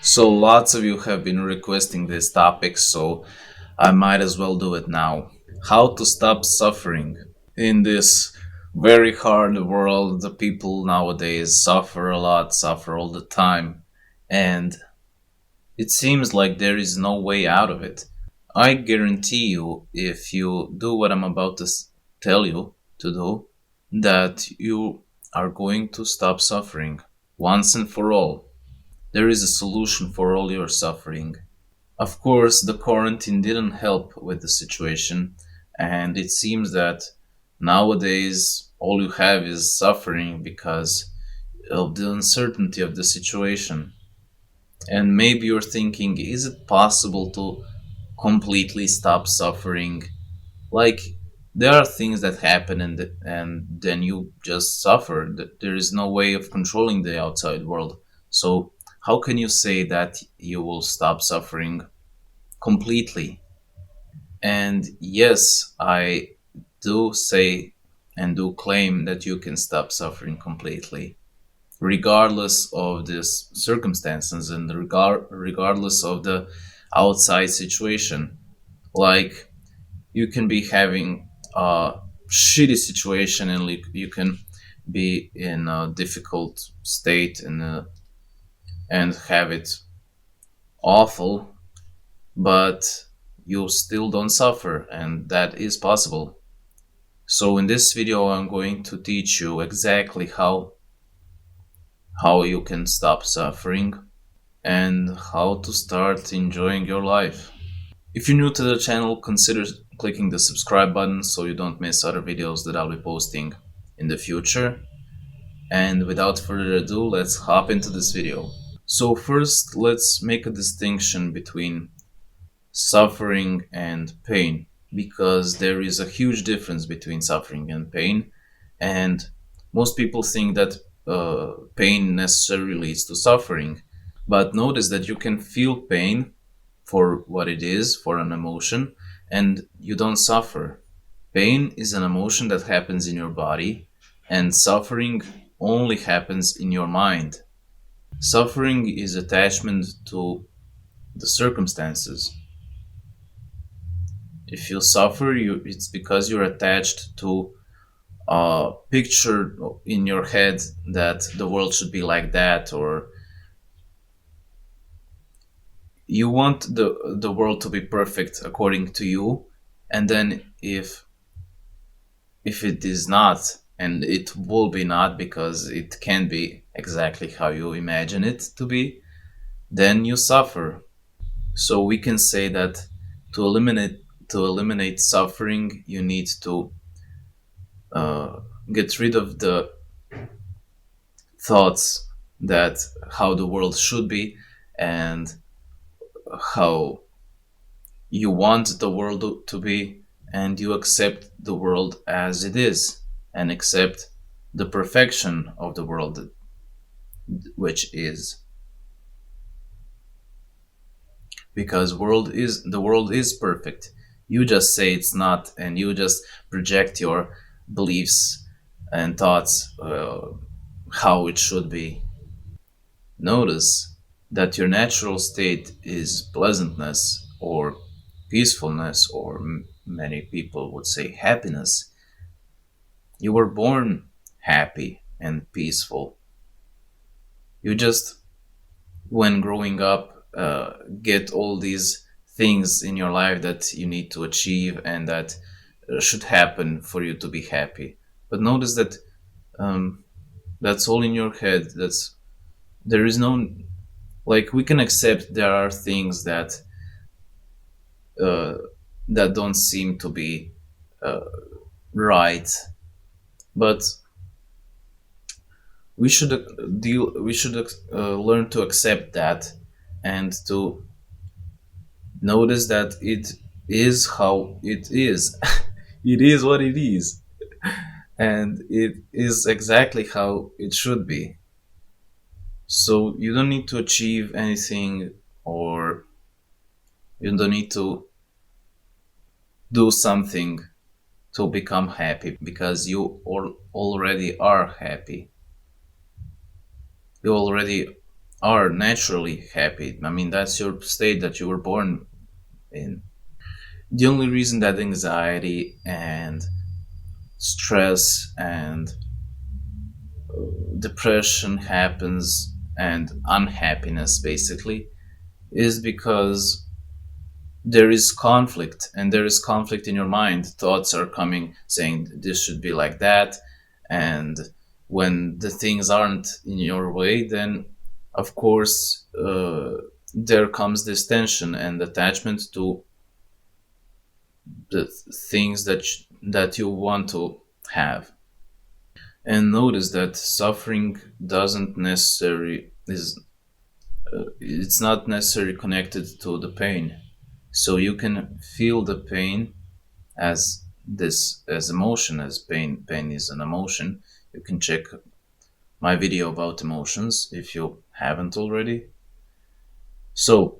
So lots of you have been requesting this topic, so I might as well do it now. How to stop suffering. In this very hard world, the people nowadays suffer a lot, suffer all the time, and it seems like there is no way out of it. I guarantee you, if you do what I'm about to tell you to do, that you are going to stop suffering once and for all. There is a solution for all your suffering. Of course, the quarantine didn't help with the situation, and it seems that nowadays all you have is suffering because of the uncertainty of the situation. And maybe you're thinking, is it possible to completely stop suffering? Like, there are things that happen and then you just suffer. There is no way of controlling the outside world. So, how can you say that you will stop suffering completely? And yes, I do say and do claim that you can stop suffering completely, regardless of the circumstances and regardless of the outside situation. Like, you can be having a shitty situation and you can be in a difficult state and have it awful, but you still don't suffer, and that is possible. So in this video, I'm going to teach you exactly how you can stop suffering and how to start enjoying your life. If you're new to the channel, consider clicking the subscribe button so you don't miss other videos that I'll be posting in the future. And without further ado, let's hop into this video. So first, let's make a distinction between suffering and pain, because there is a huge difference between suffering and pain, and most people think that pain necessarily leads to suffering. But notice that you can feel pain for what it is, for an emotion, and you don't suffer. Pain is an emotion that happens in your body, and suffering only happens in your mind. Suffering is attachment to the circumstances. If you suffer, it's because you're attached to a picture in your head that the world should be like that, or you want the world to be perfect according to you, and then if it is not, and it will be not because it can be exactly how you imagine it to be, then you suffer. So we can say that to eliminate suffering, you need to uh, get rid of the thoughts that how the world should be and how you want the world to be, and you accept the world as it is and accept the perfection of the world, which is, because the world is perfect. You just say it's not, and you just project your beliefs and thoughts how it should be. Notice that your natural state is pleasantness or peacefulness, or many people would say happiness. You were born happy and peaceful. You just, when growing up, get all these things in your life that you need to achieve and that should happen for you to be happy. But notice that um, that's all in your head. There is no, like, we can accept there are things uh, that don't seem to be uh, right, but we should learn to accept that and to notice that it is how it is. It is what it is, and it is exactly how it should be. So you don't need to achieve anything, or you don't need to do something to become happy, because you already are happy. You already are naturally happy. I mean, that's your state that you were born in. The only reason that anxiety and stress and depression happens and unhappiness basically is because there is conflict, and there is conflict in your mind. Thoughts are coming saying this should be like that, and when the things aren't in your way, then of course there comes this tension and attachment to the things that you want to have. And notice that suffering doesn't necessarily is it's not necessarily connected to the pain. So you can feel the pain as this as emotion, as pain is an emotion. You can check my video about emotions if you haven't already. So,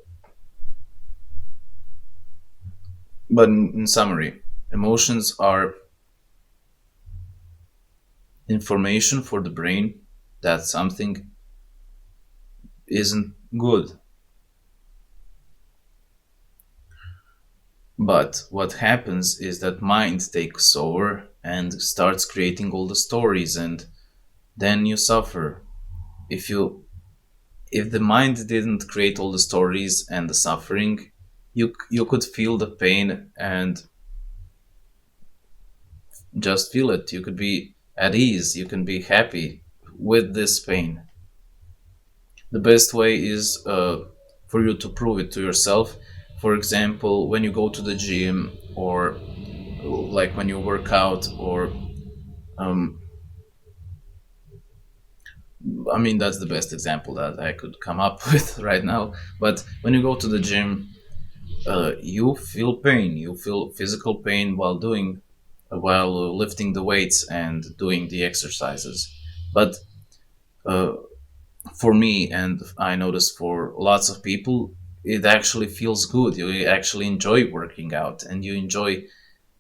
but in summary, emotions are information for the brain that something isn't good. But what happens is that mind takes over and starts creating all the stories, and then you suffer. If the mind didn't create all the stories and the suffering, you could feel the pain and just feel it. You could be at ease, you can be happy with this pain. The best way is for you to prove it to yourself. For example, when you go to the gym, or like when you work out, or um, I mean, that's the best example that I could come up with right now. But when you go to the gym, you feel pain. You feel physical pain while lifting the weights and doing the exercises. But uh, for me, and I notice for lots of people, it actually feels good. You actually enjoy working out and you enjoy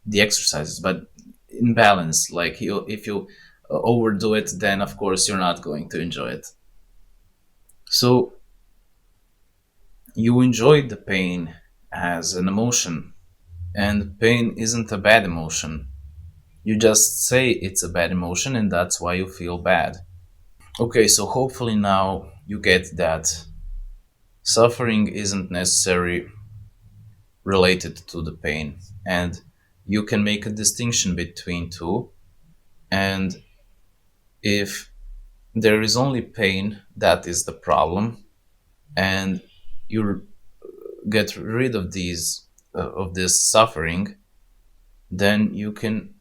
the exercises, but in balance. Like if you overdo it, then of course you're not going to enjoy it. So you enjoy the pain as an emotion, and pain isn't a bad emotion. You just say it's a bad emotion, and that's why you feel bad. Okay, so hopefully now you get that suffering isn't necessarily related to the pain, and you can make a distinction between two. And if there is only pain that is the problem, and you get rid of these of this suffering, then you can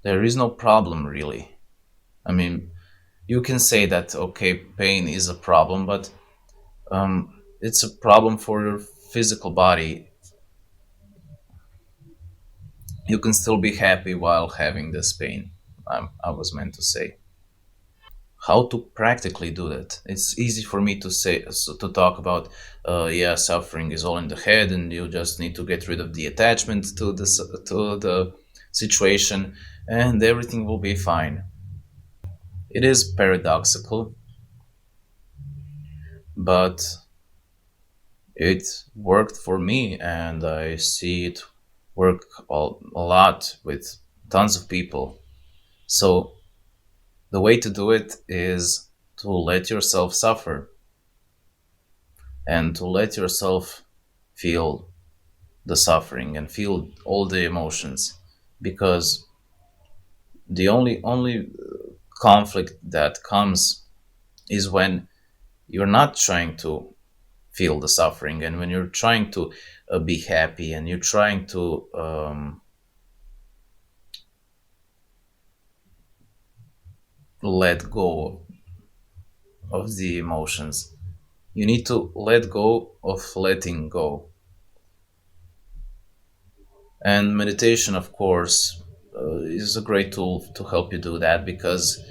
there is no problem really. I mean, you can say that okay, pain is a problem, but it's a problem for your physical body. You can still be happy while having this pain. I was meant to say. How to practically do that? It's easy for me to say, so to talk about, yeah, suffering is all in the head, and you just need to get rid of the attachment to the situation, and everything will be fine. It is paradoxical, but it worked for me, and I see it work a lot with tons of people. So the way to do it is to let yourself suffer and to let yourself feel the suffering and feel all the emotions, because the only conflict that comes is when you're not trying to feel the suffering, and when you're trying to be happy, and you're trying to let go of the emotions. You need to let go of letting go. And meditation, of course, is a great tool to help you do that, because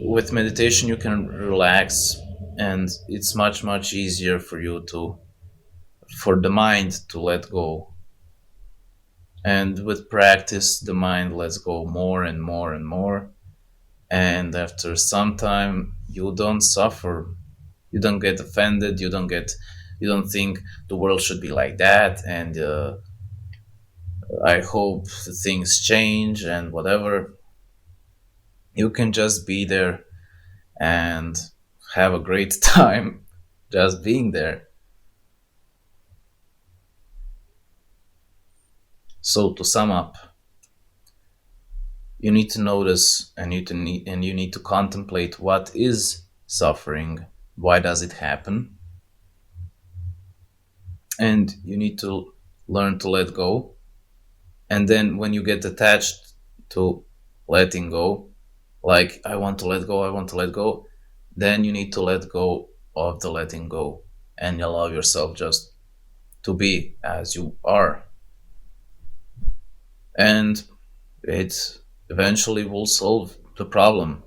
with meditation you can relax, and it's much easier for the mind to let go. And with practice, the mind lets go more and more and more. And after some time, you don't suffer You don't get offended. You don't think the world should be like that. And I hope things change and whatever. You can just be there and have a great time just being there. So to sum up, you need to notice and you need to contemplate what is suffering, why does it happen, and you need to learn to let go. And then when you get attached to letting go, like I want to let go, I want to let go, then you need to let go of the letting go and allow yourself just to be as you are. And it eventually will solve the problem.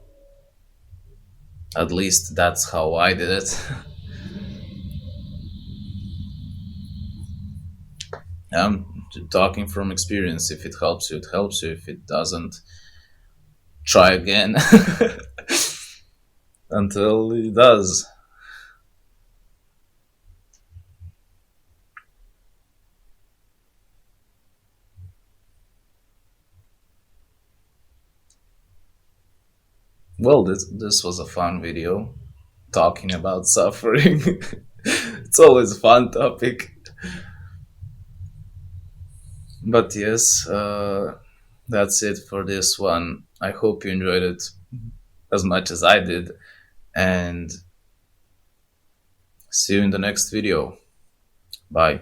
At least that's how I did it. I'm talking from experience. If it helps you, it helps you. If it doesn't, try again until it does. Well, this was a fun video talking about suffering. It's always a fun topic. But yes, that's it for this one. I hope you enjoyed it as much as I did. And see you in the next video. Bye.